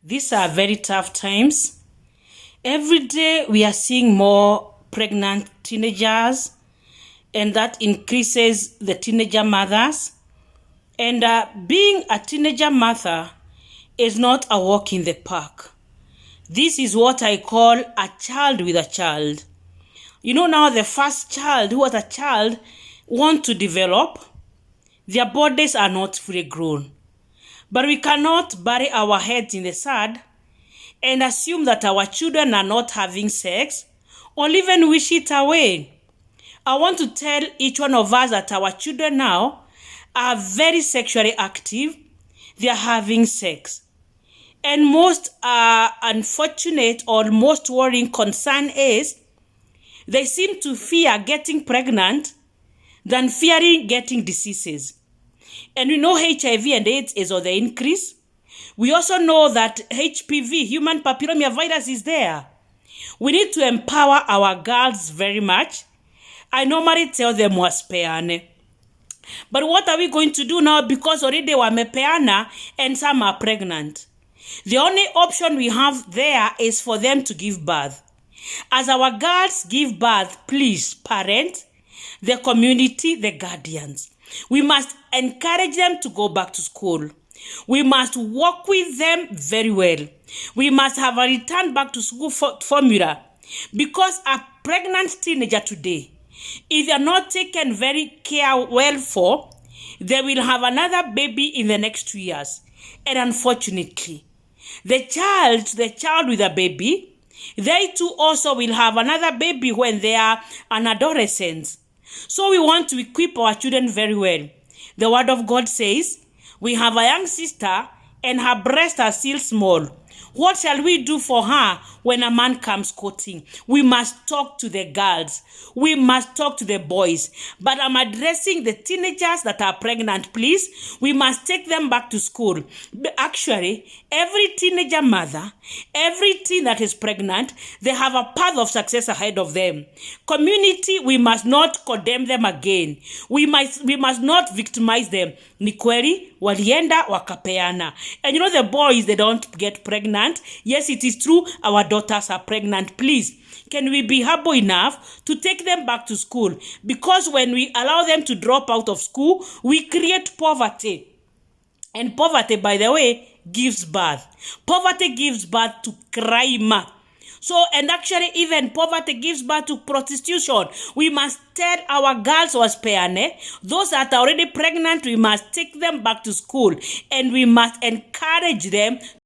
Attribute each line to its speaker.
Speaker 1: These are very tough times. Every day we are seeing more pregnant teenagers, and that increases the teenager mothers. And being a teenager mother is not a walk in the park. This is what I call a child with a child. You know, now the first child, who was a child, want to develop. Their bodies are not fully grown. But we cannot bury our heads in the sand and assume that our children are not having sex or even wish it away. I want to tell each one of us that our children now are very sexually active. They are having sex. And most unfortunate or most worrying concern is they seem to fear getting pregnant than fearing getting diseases. And we know HIV and AIDS is on the increase. We also know that HPV, human papillomavirus, is there. We need to empower our girls very much. I normally tell them wasipeane. But what are we going to do now? Because already wamepeana and some are pregnant. The only option we have there is for them to give birth. As our girls give birth, please, parents, the community, the guardians, we must encourage them to go back to school. We must work with them very well. We must have a return back to school formula, because a pregnant teenager today, if they are not taken very well for, they will have another baby in the next 2 years. And unfortunately, the child with a baby, they too also will have another baby when they are an adolescent. So we want to equip our children very well. The word of God says, we have a young sister and her breasts are still small. What shall we do for her when a man comes courting? We must talk to the girls. We must talk to the boys. But I'm addressing the teenagers that are pregnant, please. We must take them back to school. Actually, every teenager mother, every teen that is pregnant, they have a path of success ahead of them. Community, we must not condemn them again. We must not victimize them. Ni kweli, walienda wakapeana. And you know the boys, they don't get pregnant. Yes, it is true, our daughters are pregnant. Please, can we be humble enough to take them back to school? Because when we allow them to drop out of school, we create poverty. And poverty, by the way, gives birth. Poverty gives birth to crime. So, and actually even poverty gives birth to prostitution. We must tell our girls wasipeane. Those that are already pregnant, we must take them back to school. And we must encourage them